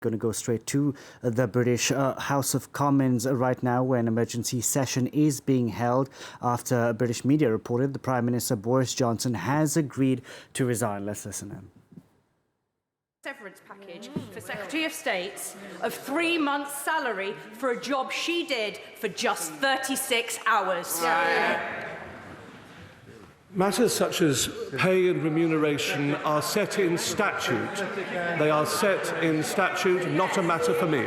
Going to go straight to the British House of Commons right now, where an emergency session is being held after British media reported the Prime Minister Boris Johnson has agreed to resign. Let's listen in. Severance package for Secretary of State's of 3 months' salary for a job she did for just 36 hours. Matters such as pay and remuneration are set in statute. They are set in statute, not a matter for me.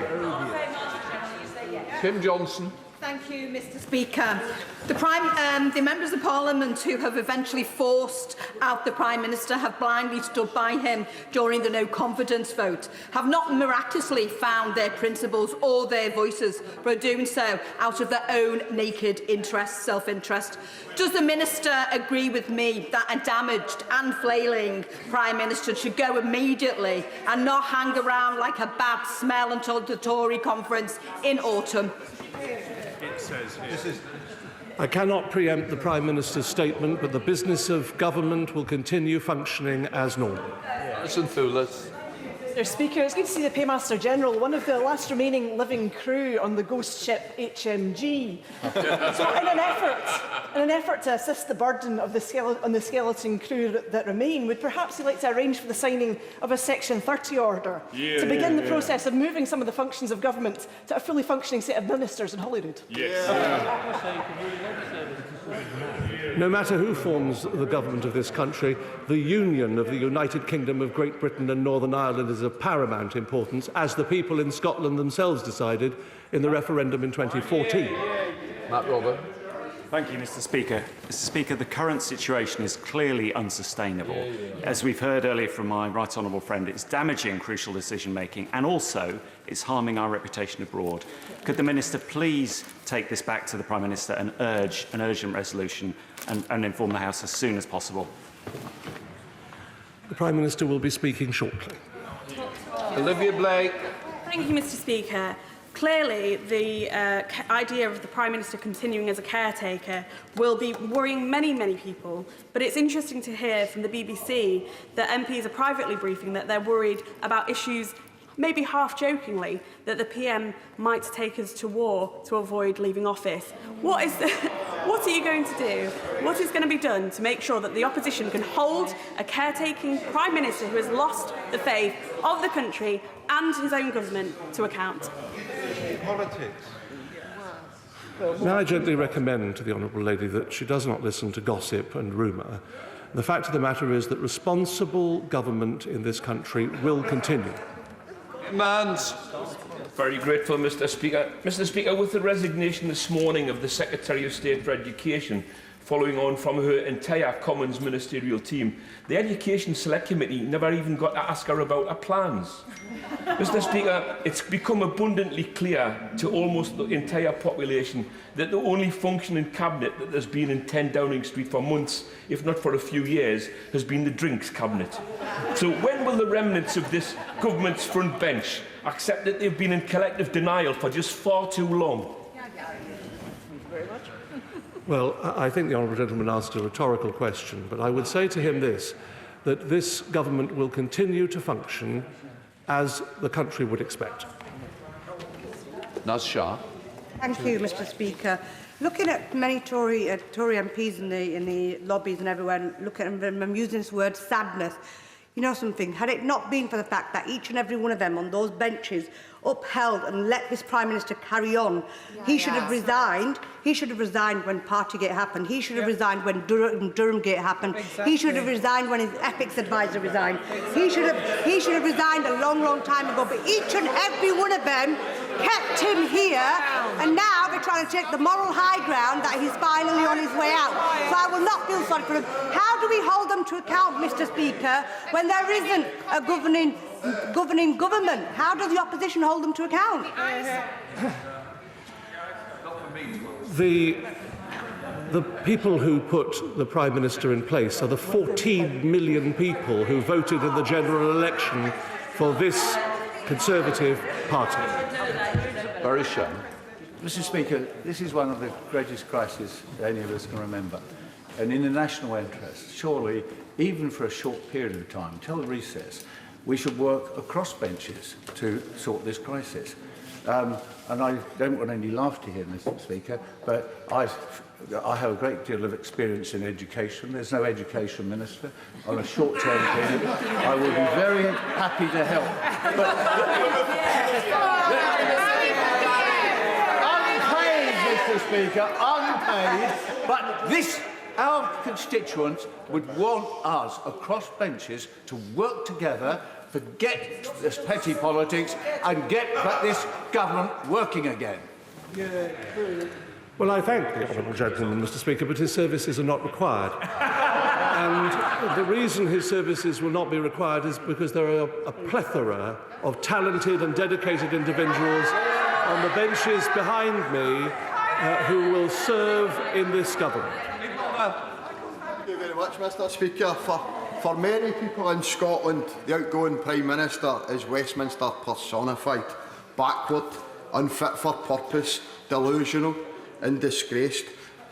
Tim Johnson. Thank you, Mr. Speaker. The members of Parliament who have eventually forced out the Prime Minister have blindly stood by him during the no-confidence vote, have not miraculously found their principles or their voices, but are doing so out of their own naked interest, self-interest. Does the Minister agree with me that a damaged and flailing Prime Minister should go immediately and not hang around like a bad smell until the Tory conference in autumn? It says here. I cannot preempt the Prime Minister's statement, but the business of government will continue functioning as normal. Listen through this. Mr. Speaker, it's good to see the Paymaster General, one of the last remaining living crew on the ghost ship HMG. So in an effort to assist the burden of the skeleton crew that remain, would perhaps he like to arrange for the signing of a Section 30 order to begin the process of moving some of the functions of government to a fully functioning set of ministers in Holyrood? No matter who forms the government of this country, the union of the United Kingdom of Great Britain and Northern Ireland is of paramount importance, as the people in Scotland themselves decided in the referendum in 2014. Matt Robert. Thank you, Mr. Speaker. Mr. Speaker, the current situation is clearly unsustainable. As we've heard earlier from my right honourable friend, it's damaging crucial decision-making and also it's harming our reputation abroad. Could the Minister please take this back to the Prime Minister and urge an urgent resolution and inform the House as soon as possible? The Prime Minister will be speaking shortly. Olivia Blake. Thank you, Mr. Speaker. Clearly, the idea of the Prime Minister continuing as a caretaker will be worrying many, many people. But it's interesting to hear from the BBC that MPs are privately briefing that they're worried about issues, maybe half-jokingly, that the PM might take us to war to avoid leaving office. What are you going to do? What is going to be done to make sure that the opposition can hold a caretaking Prime Minister who has lost the faith of the country and his own government to account? Politics. May I gently recommend to the Honourable Lady that she does not listen to gossip and rumour. The fact of the matter is that responsible government in this country will continue. Mans. Very grateful, Mr. Speaker. Mr. Speaker, with the resignation this morning of the Secretary of State for Education, following on from her entire Commons ministerial team, the Education Select Committee never even got to ask her about her plans. Mr. Speaker, it's become abundantly clear to almost the entire population that the only functioning cabinet that has been in 10 Downing Street for months, if not for a few years, has been the drinks cabinet. So when will the remnants of this government's front bench accept that they've been in collective denial for just far too long? Well, I think the honourable gentleman asked a rhetorical question, but I would say to him that this government will continue to function as the country would expect. Naz Shah. Thank you, Mr. Speaker. Looking at many Tory MPs in the lobbies and everywhere, looking at them, I'm using this word sadness. You know something, had it not been for the fact that each and every one of them on those benches upheld and let this Prime Minister carry on, he should have resigned. He should have resigned when Partygate happened. He should have resigned when Durhamgate happened. Exactly. He should have resigned when his ethics advisor resigned. He should have resigned a long, long time ago. But each and every one of them kept him here, and now they're trying to take the moral high ground that he's finally on his way out. So I will not feel sorry for him. How do we hold them to account, Mr. Speaker, when there isn't a governing government? How does the opposition hold them to account? The people who put the Prime Minister in place are the 14 million people who voted in the general election for this Conservative Party. Boris. Mr. Speaker, this is one of the greatest crises any of us can remember. And in the national interest, surely, even for a short period of time, till the recess, we should work across benches to sort this crisis. And I don't want any laughter here, Mr. Speaker, but I have a great deal of experience in education. There's no education minister on a short-term period. I will be very happy to help. But unpaid, Mr. Speaker, unpaid. But this, our constituents would want us across benches to work together, forget this petty politics and get this government working again. Well, I thank the honourable gentleman, Mr. Speaker, but his services are not required. And the reason his services will not be required is because there are a plethora of talented and dedicated individuals on the benches behind me who will serve in this government. Thank you very much, Mr. Speaker. For many people in Scotland, the outgoing Prime Minister is Westminster personified. Backward, unfit for purpose, delusional and disgraced.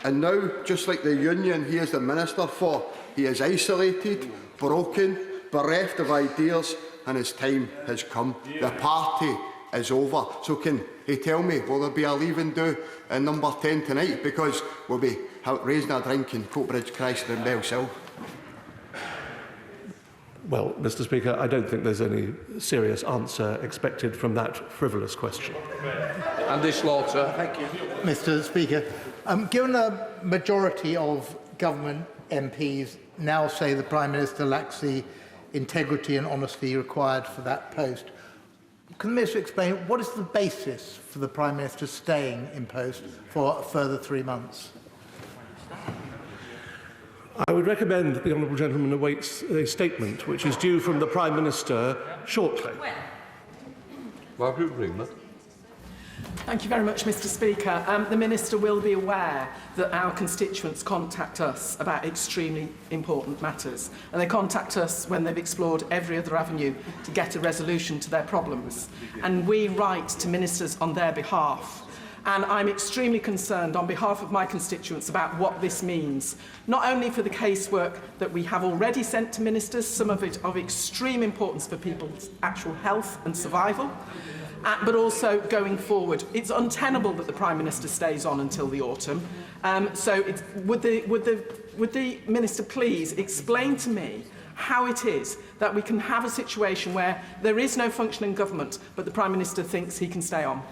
And now, just like the union he is the Minister for, he is isolated, broken, bereft of ideas, and his time has come. The party is over. So can he tell me, will there be a leaving do in number 10 tonight? Because we'll be raising a drink in Coatbridge, Chrysler and Bellsill. Well, Mr. Speaker, I don't think there's any serious answer expected from that frivolous question. Andy Slaughter. Thank you, Mr. Speaker. Given a majority of government MPs now say the Prime Minister lacks the integrity and honesty required for that post, can the Minister explain what is the basis for the Prime Minister staying in post for a further 3 months? I would recommend that the honourable gentleman awaits a statement which is due from the Prime Minister shortly. Margaret Greenman. Thank you very much, Mr. Speaker. The Minister will be aware that our constituents contact us about extremely important matters, and they contact us when they've explored every other avenue to get a resolution to their problems. And we write to ministers on their behalf. And I'm extremely concerned on behalf of my constituents about what this means, not only for the casework that we have already sent to ministers, some of it of extreme importance for people's actual health and survival, but also going forward. It's untenable that the Prime Minister stays on until the autumn. Would the Minister please explain to me how it is that we can have a situation where there is no functioning government, but the Prime Minister thinks he can stay on?